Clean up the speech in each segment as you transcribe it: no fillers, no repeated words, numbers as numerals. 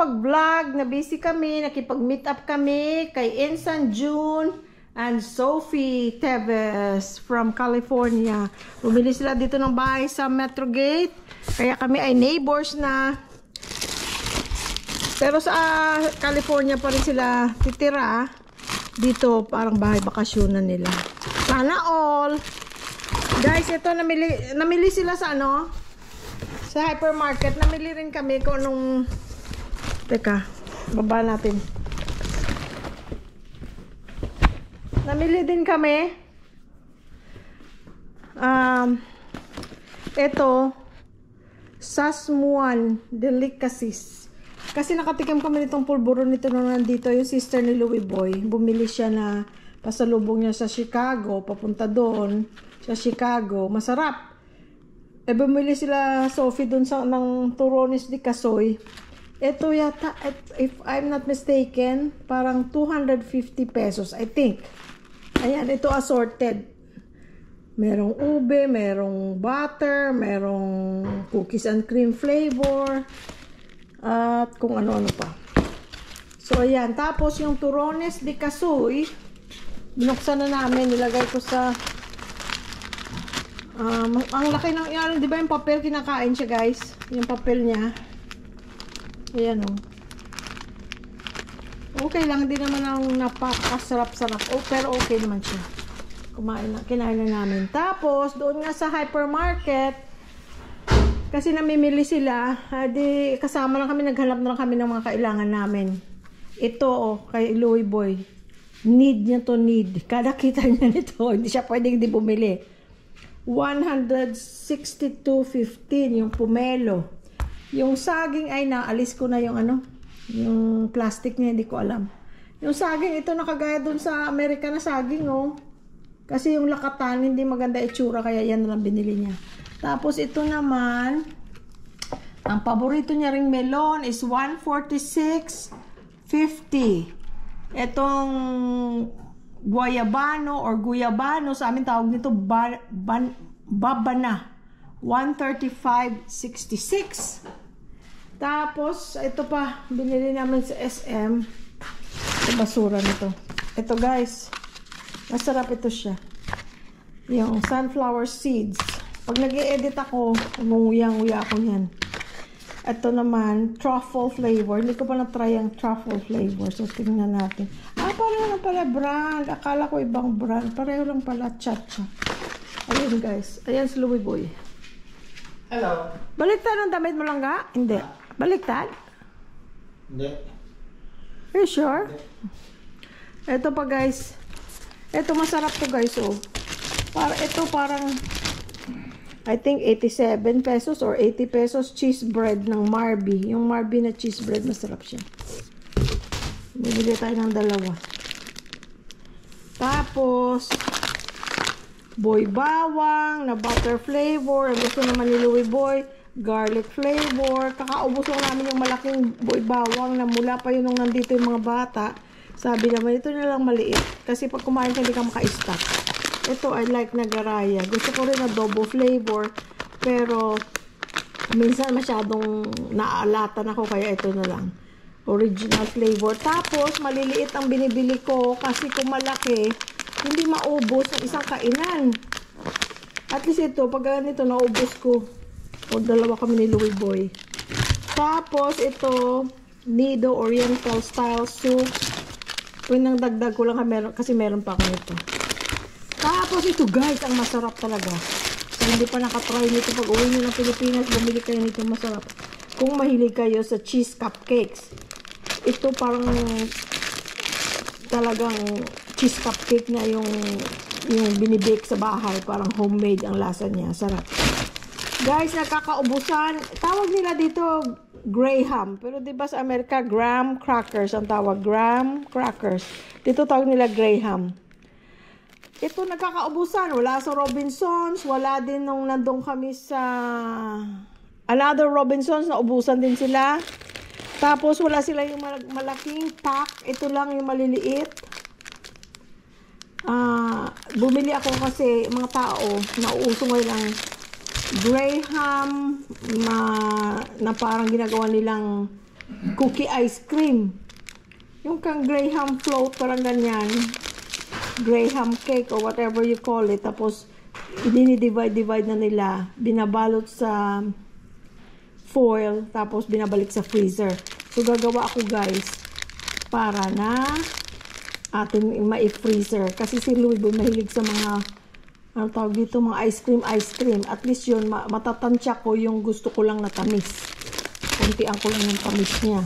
makapag-vlog, na busy kami, nakipag-meet up kami kay Insan June and Sophie Teves from California. Bumili sila dito ng bahay sa Metro Gate. Kaya kami ay neighbors na. Pero sa California pa rin sila titira. Dito parang bahay bakasyonan nila. Sana all. Guys, ito namili sila sa ano? Sa hypermarket. Namili rin kami kung anong... Teka, baba natin. Namili din kami. Ito, Sasmuan Delicacies. Kasi nakatikim kami nitong pulburo nito nung nandito yung sister ni Louie Boy. Bumili siya na pasalubong niya sa Chicago. Papunta doon sa Chicago. Masarap. Bumili sila Sophie doon ng Turones de Casoy. Ito yata, if I'm not mistaken, parang 250 pesos, I think. Ayan, ito assorted. Merong ube, merong butter, merong cookies and cream flavor. At kung ano-ano pa. So, ayan. Tapos, yung Turones de Casoy, binuksan na namin. Nilagay ko sa... ang laki ng... Yan, di ba yung papel? Kinakain siya, guys. Yung papel niya. Ayan, o. Okay lang. Hindi naman ang napakasarap-sarap. Oh, pero okay naman siya. Kinain na namin. Tapos, doon nga sa hypermarket, kasi namimili sila, di kasama lang kami, naghanap na lang kami ng mga kailangan namin. Ito, oh, kay Louie Boy. Need niya to, need. Kada kita niya nito, hindi siya pwedeng di bumili. 162.15 yung pomelo. Yung saging ay naalis ko na yung ano, yung plastic niya, hindi ko alam. Yung saging, ito nakagaya dun sa Amerika na saging, oh. Kasi yung lakatan, hindi maganda itsura, kaya yan na lang binili niya. Tapos ito naman, ang paborito niya ring melon is 146.50. Itong guayabano or guyabano, sa amin tawag nito babana, 135.66. Tapos ito pa, binili namin sa SM. Ito basura nito. Ito guys, masarap ito siya. Yung sunflower seeds. Pag nag-i-edit ako, umuyang-uya ako yan. Ito naman, truffle flavor. Hindi ko pa na-try ang truffle flavor. So, tingnan natin. Pareho lang pala brand. Akala ko ibang brand. Pareho lang pala. Cha-cha. Ayun, guys. Ayan si Louie Boy. Hello. Baliktad ang damit mo lang ga? Hindi. Baliktad? Hindi. Are you sure? Ito pa, guys. Ito, masarap to, guys. Oh. Ito parang... I think 87 pesos or 80 pesos cheese bread ng Marby. Yung Marby na cheese bread, masarap siya. Bibili tayo ng dalawa. Tapos, boy bawang na butter flavor. Ang gusto naman ni Louie Boy, garlic flavor. Kakaubos lang namin yung malaking boy bawang na mula pa yun nung nandito yung mga bata. Sabi naman, ito na lang maliit. Kasi pag kumain ka, hindi ka maka-stock. Ito, I like nagaraya. Gusto ko rin na double flavor. Pero, minsan masyadong naaalatan ako. Kaya ito na lang. Original flavor. Tapos, maliliit ang binibili ko. Kasi kung malaki, hindi maubos ang isang kainan. At least ito, pag ganito, naubos ko. O, dalawa kami ni Louie Boy. Tapos, ito, Nido Oriental Style Soup. Yung dagdag ko lang kasi meron pa ako nito. Tapos ito guys, ang masarap talaga. So, hindi pa nakatry nito. Pag uwi nyo ng Pilipinas, bumili kayo nito, masarap. Kung mahilig kayo sa cheese cupcakes. Ito parang talagang cheese cupcake na yung binibake sa bahay. Parang homemade ang lasa niya. Sarap. Guys, nakakaubusan. Tawag nila dito Graham. Pero diba sa Amerika, graham crackers ang tawag. Graham crackers. Dito tawag nila Graham. Ito nagkakaubusan. Wala sa Robinsons. Wala din nung nandun kami sa another Robinsons. Naubusan din sila. Tapos wala sila yung malaking pack. Ito lang yung maliliit. Bumili ako kasi mga tao nauuso ngayon ang Graham na parang ginagawa nilang cookie ice cream. Yung kang Graham float, parang ganyan. Graham cake or whatever you call it. Tapos, dinidivide na nila. Binabalot sa foil. Tapos, binabalik sa freezer. So, gagawa ako guys para na ating ma-freezer. Kasi si Louie Boy mahilig sa mga ano tawag dito, mga ice cream. At least yun, matatansya ko yung gusto ko lang na tamis. Kuntian ko lang yung tamis niya.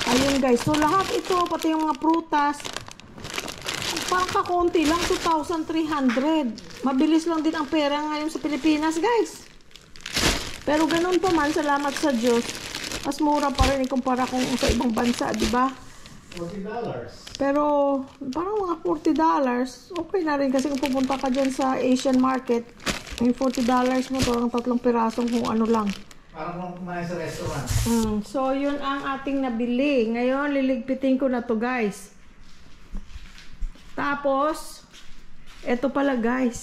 Ayun guys, so lahat ito, pati yung mga prutas, parang kakunti lang, 2,300. Mabilis lang din ang pera ngayon sa Pilipinas guys. Pero ganun pa man, salamat sa Diyos. Mas mura pa rin kumpara kung sa ibang bansa, di ba? $40. Pero parang mga $40, okay na rin kasi kung pupunta ka dyan sa Asian market, yung $40 mo, parang 3 pirasong kung ano lang. Parang kung kumain sa restaurant. So, yun ang ating nabili. Ngayon, liligpitin ko na to guys. Tapos, eto pala guys.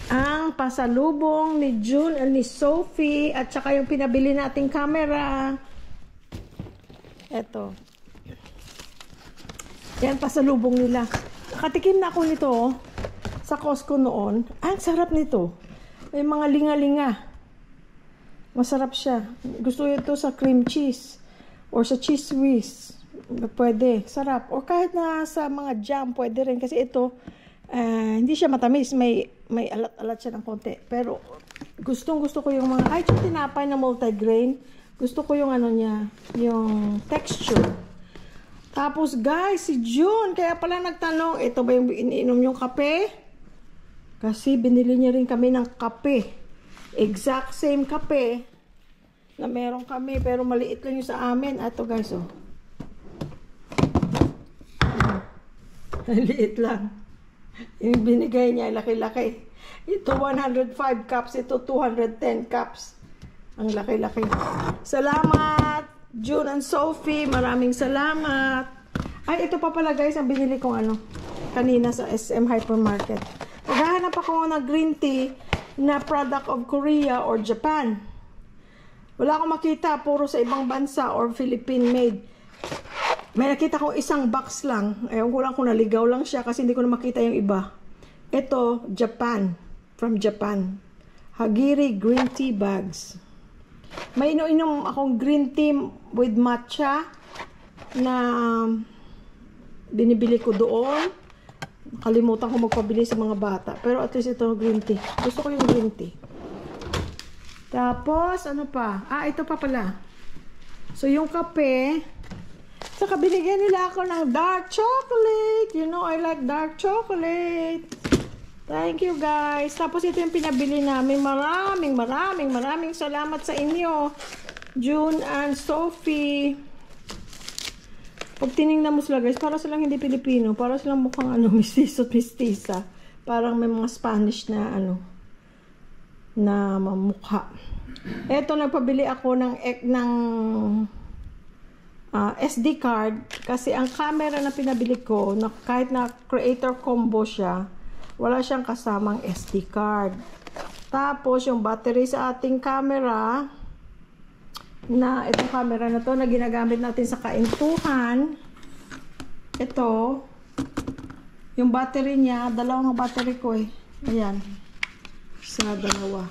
Ang pasalubong ni June at ni Sophie at saka yung pinabili nating camera. Eto. Yan, pasalubong nila. Nakatikim na ako nito sa Costco noon. Ang sarap nito. May mga linga-linga. Masarap siya. Gusto ito sa cream cheese or sa cheese whiz. Pwede. Sarap. O kahit na sa mga jam, pwede rin. Kasi ito, hindi siya matamis. May alat-alat siya ng konti. Pero gustong-gusto ko yung mga, ay, yung tinapay na multigrain. Gusto ko yung ano niya, yung texture. Tapos guys, si June, kaya pala nagtanong, ito ba yung iniinom yung kape? Kasi binili niya rin kami ng kape. Exact same kape na meron kami, pero maliit lang yung sa amin. Ito guys, oh. Maliit lang. Yung binigay niya, laki-laki. Ito 105 cups, ito 210 cups. Ang laki-laki. Salamat! June and Sophie, maraming salamat. Ay, ito pa pala guys, ang binili kong ano, kanina sa SM Hypermarket. Naghahanap ako ng green tea na product of Korea or Japan. Wala akong makita, puro sa ibang bansa or Philippine made. May nakita kong isang box lang. Ewan ko lang kung naligaw lang siya kasi hindi ko na makita yung iba. Ito, Japan. From Japan. Hagiri green tea bags. May inom akong green tea with matcha na binibili ko doon. Kalimutan ko magpabili sa mga bata. Pero at least ito green tea. Gusto ko yung green tea. Tapos, ano pa? Ah, ito pa pala. So, yung kape. Saka binigyan nila ako ng dark chocolate. You know, I like dark chocolate. Thank you guys. Tapos ito yung pinabili namin. Maraming salamat sa inyo. June and Sophie. Pag tinignan mo sila guys, para silang hindi Pilipino. Para silang mukhang ano, mistiso at mistisa. Parang may mga Spanish na ano, na mamukha. Eto, nagpabili ako ng SD card. Kasi ang camera na pinabili ko, na kahit na creator combo siya, wala siyang kasamang SD card. Tapos, yung battery sa ating camera, na itong camera na to na ginagamit natin sa kaintuhan. Ito, yung battery niya, dalawang battery ko eh. Ayan. Sa dalawa.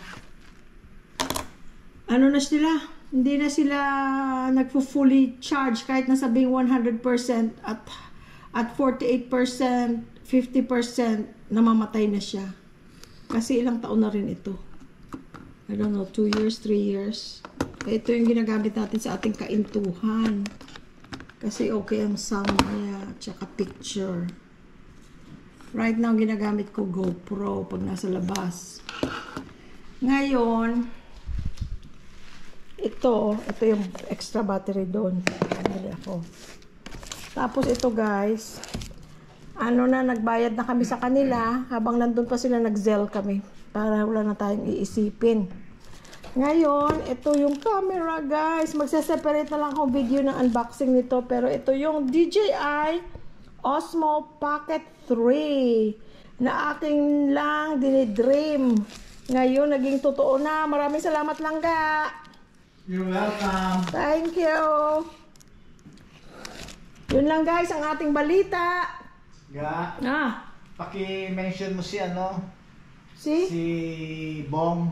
Ano na sila? Hindi na sila nagpo-fully charge kahit nasabing 100% at 48%, 50%, namamatay na siya. Kasi ilang taon na rin ito. I don't know, 2 years, 3 years. Ito yung ginagamit natin sa ating kaintuhan. Kasi okay ang sound niya, tsaka picture. Right now, ginagamit ko GoPro pag nasa labas. Ngayon, ito yung extra battery doon. Bili ako. Tapos ito guys, nagbayad na kami sa kanila. Habang nandun pa sila, nag-Zelle kami. Para wala na tayong iisipin. Ngayon, ito yung camera guys. Magsaseparate na lang akong video ng unboxing nito. Pero ito yung DJI Osmo Pocket 3 na aking lang dinidream. Ngayon, naging totoo na. Maraming salamat langga. You're welcome. Thank you. Yun lang guys, ang ating balita. Ga, Ah, paki-mention mo si see? si Bong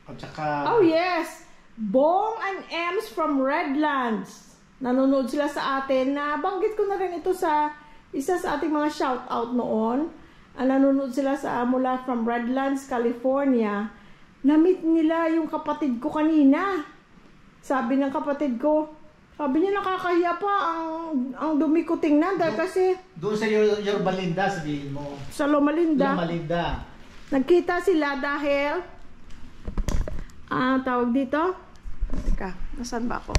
at saka Oh yes! Bong and Ems from Redlands. Nanonood sila sa atin. Nabanggit ko na rin ito sa isa sa ating mga shoutout noon. Nanonood sila mula from Redlands, California. Na-meet nila yung kapatid ko kanina. Sabi ng kapatid ko, sabi niya nakakahiya pa ang dumi ko tingnan dahil kasi doon sa your Balinda, sabihin mo. sa Loma Linda. Malinda. Nagkita sila dahil tawag dito. Teka, nasaan ba ako?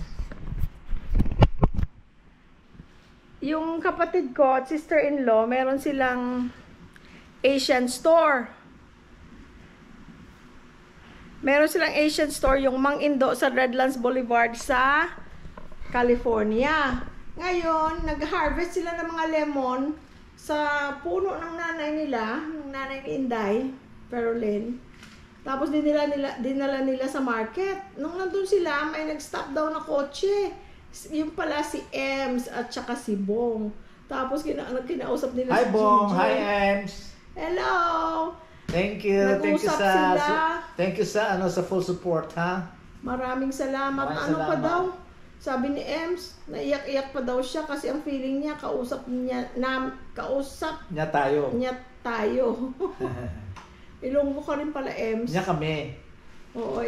Yung kapatid ko at sister-in-law, meron silang Asian store. Meron silang Asian store, yung Mang Indo sa Redlands Boulevard sa California. Ngayon, nag-harvest sila ng mga lemon sa puno ng nanay nila, ng nanay ni Inday, Perolin. Tapos dinala nila sa market. Nung nandun sila, may nag-stop daw na kotse. Yung pala si Ems at saka si Bong. Tapos kinausap nila Hi si Bong, Gigi. hi Ems. Hello! Thank you. Nag-usap sila. Thank you sa full support, ha? Maraming salamat. Maraming Ano pa salamat. daw? Sabi ni Ems, naiyak-iyak pa daw siya kasi ang feeling niya kausap niya Nya tayo. tayo. Ilonggo ka rin pala, Ems. Nya kami. Oo,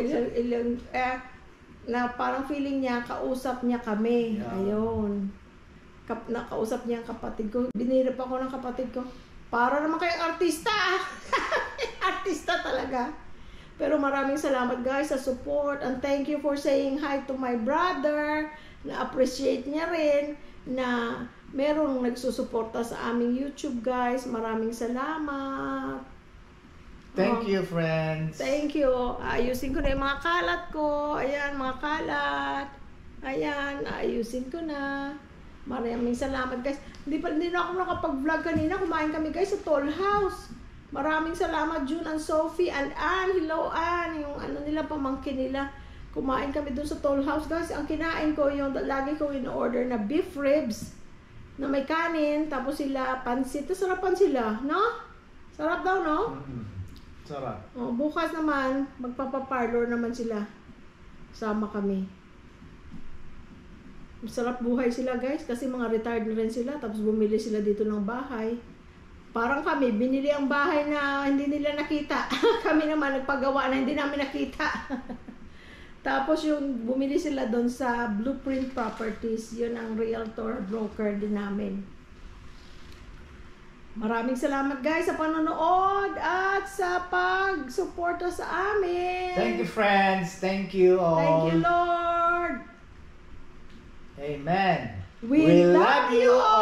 na parang feeling niya kausap niya kami. Yeah. Ayun. Nakausap niya ang kapatid ko. Binirip ako ng kapatid ko. Para naman kayong artista. Artista talaga. Pero maraming salamat guys sa support and thank you for saying hi to my brother. Na-appreciate niya rin na merong nagsusuporta sa aming YouTube guys. Maraming salamat. Thank you, friends. Thank you. Ayusin ko na yung mga kalat ko. Ayan, mga kalat. Ayan, ayusin ko na. Maraming salamat guys. Hindi na ako nakapag-vlog kanina. Kumain kami guys sa Toll House. Maraming salamat June and Sophie and Ann. Hello Ann. Yung nila pamangkin nila. Kumain kami dun sa Toll House guys. Ang kinain ko yung lagi ko in-order na beef ribs na may kanin. Tapos sila pansit. Sarapan sila, no? Sarap daw, no? Sarap. Oh, bukas naman, magpapaparlor naman sila. Sama kami. Masarap buhay sila guys kasi mga retired na rin sila tapos bumili sila dito ng bahay. Parang kami, binili ang bahay na hindi nila nakita. Kami naman nagpagawa na hindi namin nakita. Tapos yung bumili sila doon sa Blueprint Properties, yun ang realtor broker din namin. Maraming salamat guys sa panonood at sa pag-suporta sa amin. Thank you, friends. Thank you all. Thank you, Lord. Amen. We love you all.